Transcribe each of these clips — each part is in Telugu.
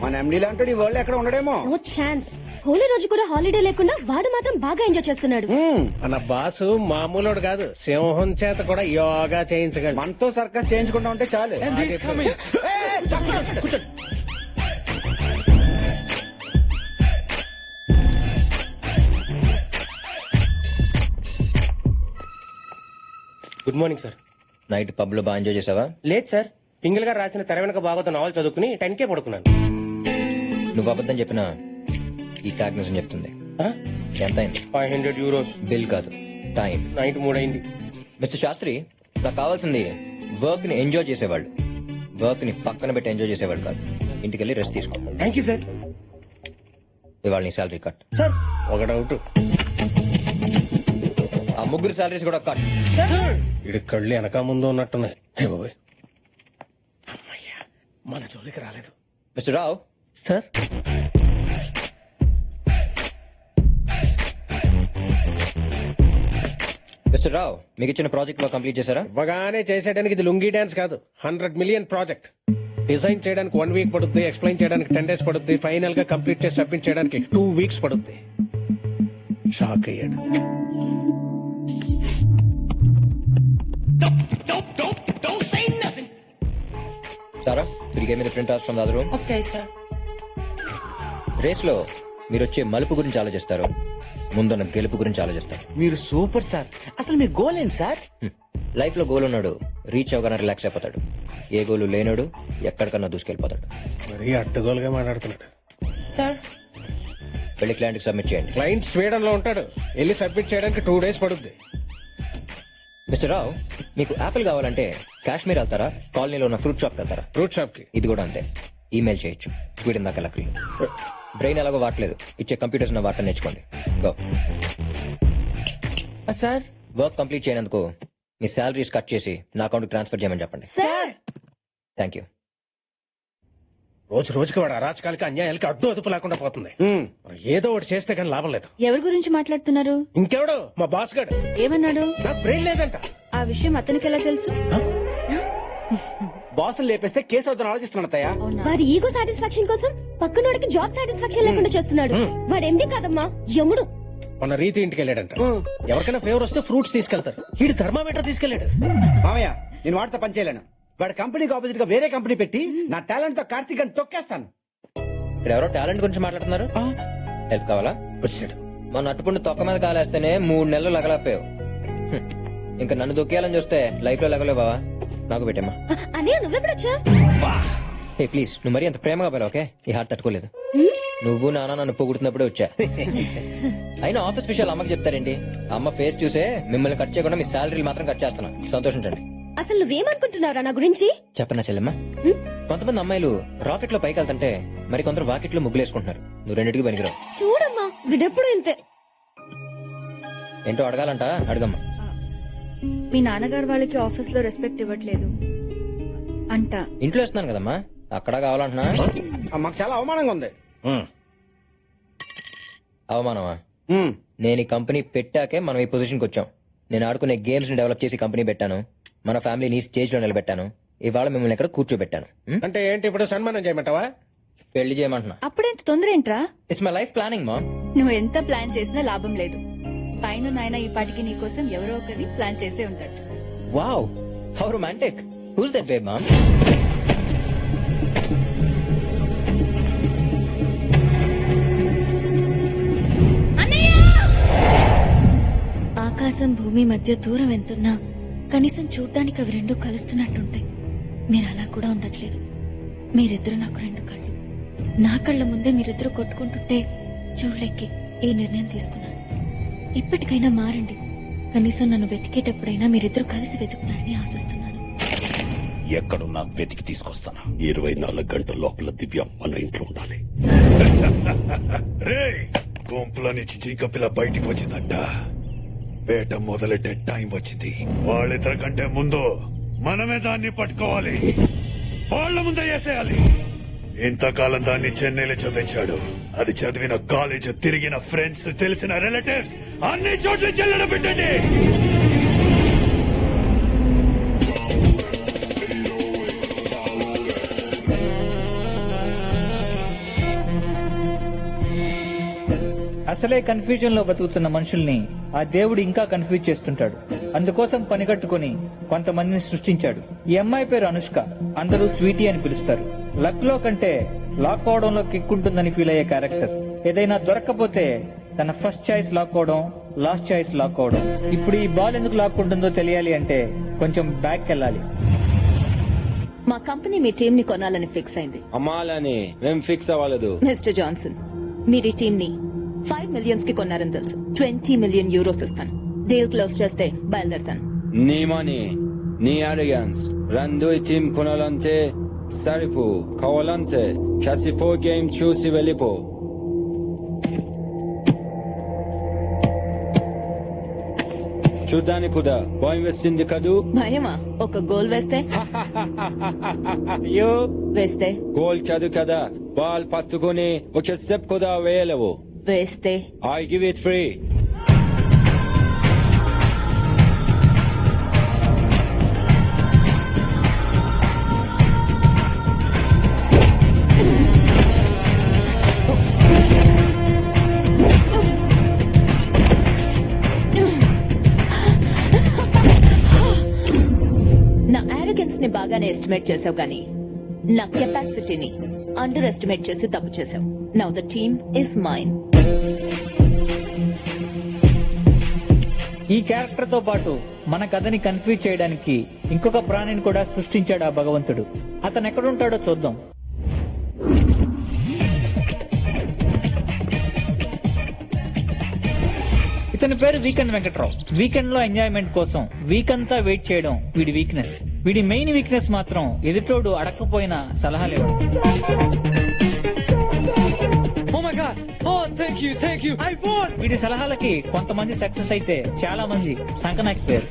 మన ఎండీ లాంటి ఈ వరల్డ్ ఎక్కడ ఉండడేమో. No chance. హోలీ రోజు కూడా హాలిడే లేకుండా వాడు మాత్రం బాగా ఎంజాయ్ చేస్తున్నాడు. మన బాసు మామూలుడు కాదు, సింహం చేత కూడా యోగా చేయించగలడు. మనతో సర్కస్ చేయించుకుంటా ఉంటే చాలు. Good morning sir. Night pub లో బాగా ఎంజాయ్ చేసావా? లేదు సార్, పింగిల్ గారు రాసిన తెర వెనక బాగోత నావల్ చదువుకుని 10K పడుకున్నాను. నువ్వు అబద్ధం చెప్పినా ఈ కాగ్నిషన్ చెప్తుంది. ఎంత అయింది? 500 euros. బిల్ కాదు, టైం. నైట్ 3 అయింది. మిస్టర్ శాస్త్రి, నాకు కావాల్సింది వర్క్ ని ఎంజాయ్ చేసేవాళ్ళు, వర్క్ ని పక్కన పెట్టి ఎంజాయ్ చేసేవాళ్ళు కాదు. ఇంటికి వెళ్ళి రెస్ట్ తీసుకో. Thank you sir. ఇవాళ నీ శాలరీ కట్. సార్ ఒక డౌట్, ఆ ముగ్గురు శాలరీస్ కూడా కట్. ఇడి కళ్ళు వెనక ముందు ఉన్నట్టున్నాయి. హే బాబోయ్, అమ్మయ్యా మన జోలికి రాలేదు. మిస్టర్ రావు సార్, మిస్టర్ రావు, మీకు ఇచ్చిన ప్రాజెక్ట్ వర్క్ కంప్లీట్ చేశారా? ఇవ్వగానే చేసేయడానికి ఇది లుంగీ డాన్స్ కాదు, 100 million ప్రాజెక్ట్. డిజైన్ చేయడానికి 1 week పడుద్ది, ఎక్స్ప్లెయిన్ చేయడానికి 10 days పడుద్ది, ఫైనల్ గా కంప్లీట్ చేసి సబ్మిట్ చేయడానికి 2 weeks పడుద్ది. షాక్ అయ్యాడు. సారా, మీరు గేమ్ మీద print out from the other room. Okay sir. Race లో మీరు వచ్చే మలుపు గురించి ఆలోచిస్తారు, ముందున్న గెలుపు గురించి ఆలోచిస్తారు. మీరు సూపర్ సార్. అసలు మీ గోల్ ఏంటి సార్? లైఫ్ లో గోల్ ఉన్నాడు రీచ్ అవగానే రిలాక్స్ అయిపోతాడు. ఏ గోలు లేనాడు ఎక్కడికన్నా దూసుకెళ్ళిపోతాడు. మరీ అడ్డగోలుగా మాట్లాడుతున్నాడు. సార్ వెళ్ళి క్లయింట్ కి సబ్మిట్ చేయండి. క్లయింట్ స్వీడన్ లో ఉంటాడు, వెళ్ళి సబ్మిట్ చేయడానికి 2 days పడుద్ది. మిస్టర్ రావు, మీకు యాపిల్ కావాలంటే కాశ్మీర్ వెళ్తారా, కాలనీలో ఉన్న ఫ్రూట్ షాప్ వెళ్తారా? ఫ్రూట్ షాప్ కి. ఇది కూడా అంతే, ఈమెయిల్ చేయొచ్చు. స్వీడన్ దాకా లక్లీ. బ్రెయిన్ ఎలాగో వాడలేదు, ఇచ్చే కంప్యూటర్స్ నా వాటర్ నేర్చుకోండి. గో. సార్ వర్క్ కంప్లీట్ చేయనందుకు మీ శాలరీస్ కట్ చేసి నా అకౌంట్ ట్రాన్స్ఫర్ చేయమని చెప్పండి. Thank you. రోజు రోజుకి వాడు అరాచకాలకి అన్యాయాలకి అడ్డు అదుపు లేకుండా పోతుంది. మనం ఏదో ఒకటి చేస్తే కానీ లాభం లేదు. ఎవరి గురించి మాట్లాడుతున్నారు? ఇంకెవడో మా బాస్ గడు. ఏమన్నాడు? నాకు బ్రెయిన్ లేదంట. ఆ విషయం అతనికి ఎలా తెలుసు? బాసులు లేపేస్తే కేసు అవుతాను ఆలోచిస్తున్నాడు అత్తయ్య. వాడి ఈగో సాటిస్ఫాక్షన్ కోసం పక్కనోడికి జాబ్ సాటిస్ఫాక్షన్ లేకుండా చేస్తున్నాడు. వాడు ఎండి కాదమ్మా, యముడు. మన రీతి ఇంటికి వెళ్ళాడంట. ఎవరికైనా ఫేవర్ వస్తే ఫ్రూట్స్ తీసుకెళ్తారు, వీడు థర్మామీటర్ తీసుకెళ్లాడు. మామయ్య, నేను వాడితో పని చేయలేను. వాడి కంపెనీకి ఆపోజిట్ గా వేరే కంపెనీ పెట్టి నా టాలెంట్ తో కార్తీక్ అని తొక్కేస్తాను. ఇక్కడ ఎవరో టాలెంట్ గురించి మాట్లాడుతున్నారు. హెల్ప్ కావాలా? వచ్చాడు. మన అట్టుపుండి తొక్క మీద కాలేస్తేనే 3 నెలలు లగలపోయావు. ఇంకా నన్ను దొక్కేయాలని చూస్తే లైఫ్ లో లగలేవు బావా. నాకు పెట్టమ్మా. అనే నువ్వెప్పుడొచ్చా? ఏ ప్లీజ్, నువ్వు మరీ అంత ప్రేమగా పోయావు. ఓకే, ఈ హార్ట్ తట్టుకోలేదు. నువ్వు నాన్న నన్ను పొగుడుతున్నప్పుడే వచ్చా. అయినా ఆఫీస్ విషయాలు అమ్మకి చెప్తారేంటి? అమ్మ ఫేస్ చూసే మిమ్మల్ని కట్ చేయకుండా మీ శాలరీలు మాత్రం కట్ చేస్తున్నా. సంతోషించండి. అసలు నువ్వేమనుకుంటున్నారా నా గురించి? చెప్పనా చెల్లెమ్మా, కొంతమంది అమ్మాయిలు రాకెట్ లో పైకి వెళ్తుంటే మరి కొందరు వాకెట్ లో ముగ్గులేసుకుంటున్నారు. నువ్వు రెండింటికి పనికిరావు. చూడమ్మా, విడెప్పుడు ఇంతే. ఏంటో అడగాలంట, అడగమ్మా. మీ నాన్నగారు వాళ్ళకి ఆఫీస్ లో రెస్పెక్ట్ ఇవ్వట్లేదు అంట. ఇంట్లో ఇస్తున్నాను కదమ్మా, అక్కడ కావాలంటున్నా. మాకు చాలా అవమానంగా ఉంది. అవమానమా? నేను ఈ కంపెనీ పెట్టాకే మనం ఈ పొజిషన్కి వచ్చాం. నేను ఆడుకునే గేమ్స్ ని డెవలప్ చేసి కంపెనీ పెట్టాను. మన ఫ్యామిలీని స్టేజ్ లో నిలబెట్టాను. ఇవాళ మిమ్మల్ని ఇక్కడ కూర్చోబెట్టాను. అంటే ఏంటి ఇప్పుడు సన్మానం చేయమంటావా? పెళ్లి చేయమంటున్నా. అప్పుడెంత తొందర ఏంట్రా? ఇట్స్ మై లైఫ్ ప్లానింగ్ మా. నువ్వు ఎంత ప్లాన్ చేసినా లాభం లేదు. పైన నాయన ఈ పాటికి నీ కోసం ఎవరో ఒకరిని ప్లాన్ చేసే ఉంటాడు. Wow, how romantic. Who's that babe mom? ఆకాశం భూమి మధ్య దూరం ఎంతున్నా కనీసం చూడ్డానికి అవి రెండు కలుస్తున్నట్టుంటాయి. మీరు అలా కూడా ఉండట్లేదు. మీరిద్దరు నాకు 2 కళ్ళు. నా కళ్ళ ముందే మీరిద్దరు కొట్టుకుంటుంటే చూడలేకే ఈ నిర్ణయం తీసుకున్నాను. ఇప్పటికైనా మారండి. కనీసం నన్ను వెతికేటప్పుడైనా మీరిద్దరు కలిసి వెతుకుతారని ఆశిస్తున్నాను. ఎక్కడున్నా వెతికి తీసుకొస్తాను. 24 గంటల లోపల దివ్య మన ఇంట్లో ఉండాలి. రే, గుంపులో నుంచి జింక పిల్ల బయటికి వచ్చిందంట. వేట మొదలెట్టే టైం వచ్చింది. వాళ్ళిద్దరి కంటే ముందు మనమే దాన్ని పట్టుకోవాలి. వాళ్ళ ముందే వేసేయాలి. ఇంతకాలం దాన్ని చెన్నైలో చదివించాడు. అది చదివిన కాలేజ్, తిరిగిన ఫ్రెండ్స్, తెలిసిన రిలేటివ్స్ అన్ని చోట్ల చెల్లెడ పెట్టండి. అసలే కన్ఫ్యూజన్ లో బతుకుతున్న మనుషుల్ని ఆ దేవుడు ఇంకా కన్ఫ్యూజ్ చేస్తుంటాడు. అందుకోసం పనిగట్టుకుని కొంతమందిని సృష్టించాడు. ఈ అమ్మాయి పేరు అనుష్క, అందరూ స్వీటీ అని పిలుస్తారు. లక్ లో కంటే లాక్ అవడంలో కిక్ ఉంటుందని ఫీల్ అయ్యే క్యారెక్టర్. ఏదైనా దొరక్కపోతే తన ఫస్ట్ చాయిస్ లాక్ అవడం, లాస్ట్ చాయిస్ లాక్ అవడం. ఇప్పుడు ఈ బాల్ ఎందుకు లాక్ ఉంటుందో తెలియాలి అంటే కొంచెం బ్యాక్ వెళ్ళాలి. మా కంపెనీ మీ టీం ని కొనాలని ఫిక్స్ అయింది. అమ్మాలని మేం ఫిక్స్ అవ్వలేదు. మిస్టర్ జాన్సన్, మీరు ఈ టీం ని 5 మిలియన్స్ కి కొన్నారని తెలుసు. 20 మిలియన్ యూరోస్ ఇస్తాను. డీల్ క్లోజ్ చేస్తే బయలుదేరుతాను. నీ మనీ, నీ అరిగన్స్ రెండు ఈ టీం కొనాలంటే సరిపో. కావాలంటే క్యాసిపో గేమ్ చూసి వెళ్ళిపో. చూడ్డానికి కూడా భయం వేస్తుంది కదూ? భయమా? ఒక గోల్ వేస్తే? అయ్యో, వేస్తే గోల్ కాదు కదా, బాల్ పట్టుకుని ఒక స్టెప్ కూడా వేయలేవు. వేస్తే ఐ గివ్ ఇట్ ఫ్రీ. నా ఆరోగెన్స్ ని బాగానే ఎస్టిమేట్ చేసావు కానీ నా కెపాసిటీని అండర్ ఎస్టిమేట్ చేసి తప్పు చేసావు. Now the team is mine. ఈ క్యారెక్టర్ తో పాటు మన కథని కన్ఫ్యూజ్ చేయడానికి ఇంకొక ప్రాణిని కూడా సృష్టించాడు ఆ భగవంతుడు. అతను ఎక్కడుంటాడో చూద్దాం. ఇతని పేరు వీకెండ్ వెంకట్రావు. వీకెండ్ లో ఎంజాయ్మెంట్ కోసం వీక్ అంతా వెయిట్ చేయడం వీడి వీక్నెస్. వీడి మెయిన్ వీక్నెస్ మాత్రం ఎదుటోడు అడక్కపోయిన సలహాలు ఇవ్వడం. వీడి సలహాలకి కొంతమంది సక్సెస్ అయితే చాలా మంది సంకనాకిపోయారు.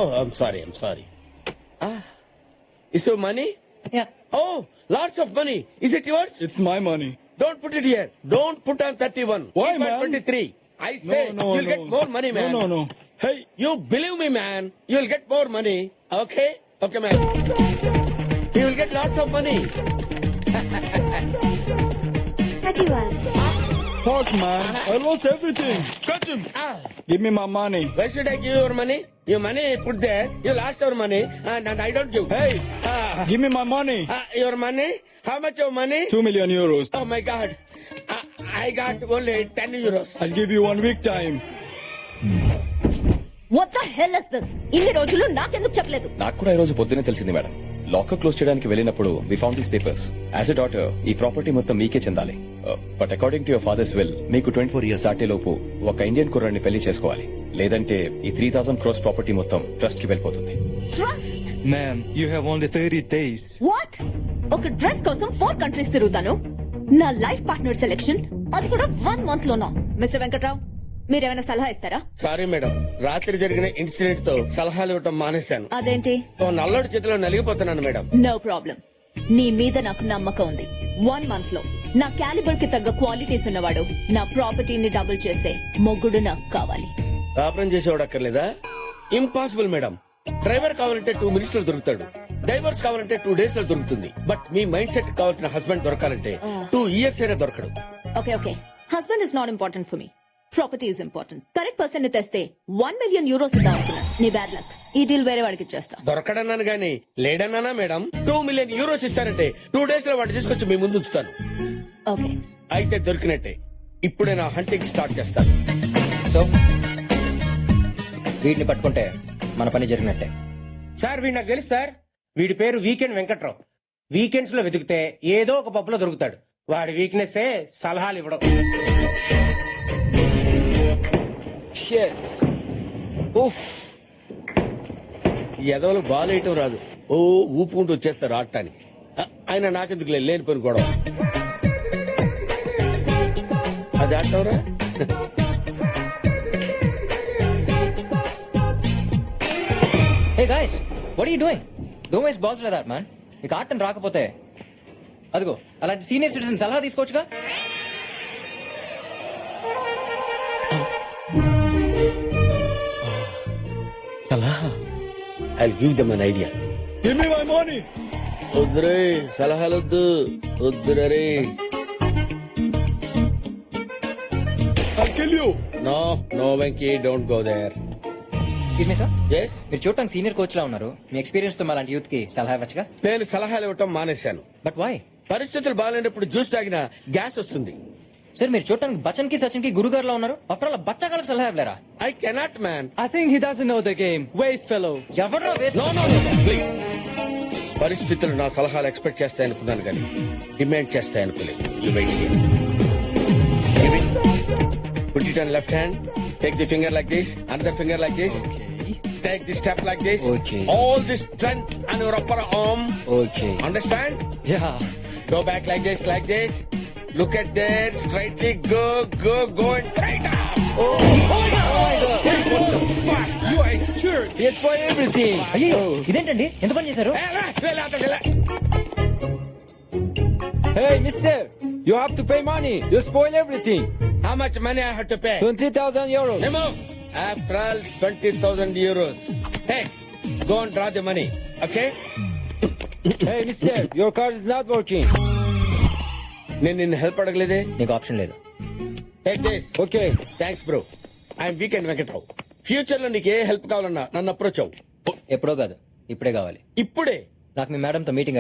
Oh, I'm sorry. Is your money? Yeah. Oh, lots of money. Is it yours? It's my money. Don't put it here. Don't put on 31. Why, Keep on man? 23. I say you'll get more money, man. No. Hey, You believe me, man. You'll get more money. Okay? Okay, man. You will get lots of money. fuck, man. I lost everything. Catch him. Give me my money. Where should I give your money? Your money put there. You lost your money and I don't give. Hey, Give me my money. Your money? How much your money? 2 million euros. Oh my God. I got only 10 euros. I'll give you 1 week time. What the hell is this? ఇన్ని రోజులు నాకెందుకు చెప్పలేదు? నాకు కూడా ఈ రోజు పొద్దునే తెలిసింది మేడం. లాకర్ క్లోజ్ చేయడానికి వెళ్ళినప్పుడు we found these papers. As a daughter ఈ ప్రాపర్టీ మొత్తం మీకే చెందాలి. But according to your father's will మీకు 24 ఇయర్స్ దాటేలోపు ఒక ఇండియన్ కుర్రాడిని పెళ్లి చేసుకోవాలి. లేదంటే ఈ 3,000 crores ప్రాపర్టీ మొత్తం ట్రస్ట్ కి వెళ్ళిపోతుంది. Trust? Ma'am, you have only 30 days. What? ఒక డ్రెస్ కోసం 4 కంట్రీస్ తిరుగుతాను. నా లైఫ్ పార్ట్నర్ సెలెక్షన్ అది కూడా 1 month లోనా? మిస్టర్ వెంకట్రావు, మీరేమైనా సలహా ఇస్తారా? సారీ మేడం, రాత్రి జరిగిన ఇన్సిడెంట్ తో సలహాలు ఇవ్వటం మానేశాను. అదేంటి? ఓ నల్లోడి చేతిలో నలిగిపోతున్నాను మేడం. No problem. నీ మీద నాకు నమ్మకం ఉంది. 1 month లో నా క్యాలిబర్ కి తగ్గ క్వాలిటీస్ ఉన్నవాడు, నా ప్రాపర్టీని డబుల్ చేసే మొగ్గుడు నాకు కావాలి. కాపురం చేసేవాడు అక్కర్లేదా? Impossible madam. డ్రైవర్ కావాలంటే 2 minutes లో దొరుకుతాడు. డైవర్స్ కావాలంటే 2 days లో దొరుకుతుంది. బట్ మీ మైండ్ సెట్ కావాల్సిన హస్బెండ్ దొరకాలంటే 2 years అయినా దొరకడు. Okay husband is not important for me. Property is important. Correct person ని తెస్తే 1 million euros ఇద్దాం అనుకున్నాను. నీ బ్యాడ్ లక్. ఈ డీల్ వేరే వాడికి ఇచ్చేస్తా. దొరకడన్నాను గానీ లేడన్నానా మేడం? 2 million euros ఇస్తారంటే 2 days లో వాడు తీసుకొచ్చి మీ ముందు ఉంచుతాను. ఓకే అయితే దొరికినట్టే. ఇప్పుడే నా హంటింగ్ స్టార్ట్ చేస్తాను. సో వీడిని పట్టుకుంటే మన పని జరిగినట్టే. సార్ వీడు నాకు తెలుసు సార్. వీడి పేరు వీకెండ్ వెంకట్రావు. వీకెండ్స్ లో వెతికితే ఏదో ఒక పప్పులో దొరుకుతాడు. వాడి వీక్నెస్ సలహాలు ఇవ్వడం. ఎదవలు బాలేయటం రాదు. ఓ ఊపుకుంటూ వచ్చేస్తారు ఆడటానికి. ఆయన నాకెందుకు లేని పని గొడవ. అది ఆడటంరా. Hey guys, what are you doing? Don't waste balls like that man. నీకు ఆటం రాకపోతే అదిగో అలాంటి సీనియర్ సిటిజన్ సలహా తీసుకోవచ్చుగా. I'll give them an idea. Give me my money. వద్దురే సలహాలొద్దు వద్దురే. I'll kill you. నో Venky don't go there. Excuse me, sir? Yes? మీరు చూడటానికి సీనియర్ కోచ్ లా ఉన్నారు. మీ ఎక్స్పీరియన్స్ తో మాలాంటి యూత్ కి సలహా ఇవ్వచ్చుగా. నేను సలహాలు ఇవ్వటం మానేశాను. But why? పరిస్థితులు బాగాలేనప్పుడు జ్యూస్ తాగినా గ్యాస్ వస్తుంది. సార్ మీరు చూడటానికి బచ్చన్ కి సచిన్ కి గురుగారు లా ఉన్నారు. ఆఫ్టర్ ఆల్ బచ్చగాళ్ళకి సలహా ఇవ్వలేరా? I cannot man. I think he doesn't know the game. Waste fellow. ఎవరో నో ప్లీజ్. పరిస్థితులు నా సలహాలు ఎక్స్పెక్ట్ చేస్తాయనుకున్నాను కానీ demand చేస్తాయనుకోలేదు. You wait here. Give it. Put it on left hand. Take the finger like this. Another finger like this. Take the step like this. Okay. All this strength on your upper arm. Okay. Understand? Yeah. Go back like this, like this. Look at there. Straightly go and straight up. You are sure. Yes for everything. అయ్యో ఇదేంటండి ఎంత పని చేశారు? Hey, mister, you have to pay money. You spoil everything. How much money I have to pay? 20,000 euros. Remove. After all, 20,000 euros. Hey, go and draw the money. Okay? Hey, mister, your card is not working. నేను నిన్ను హెల్ప్ అడగలేదే. నీకు ఆప్షన్ లేదు. Take this. Okay. Thanks bro. I'm weekend Venkatrao. Future లో నీకు ఏ హెల్ప్ కావాలన్నా నన్ను అప్రోచ్ అవ్వు. ఎప్పుడో కాదు ఇప్పుడే కావాలి. ఇప్పుడే నాకు మీ మేడంతో మీటింగ్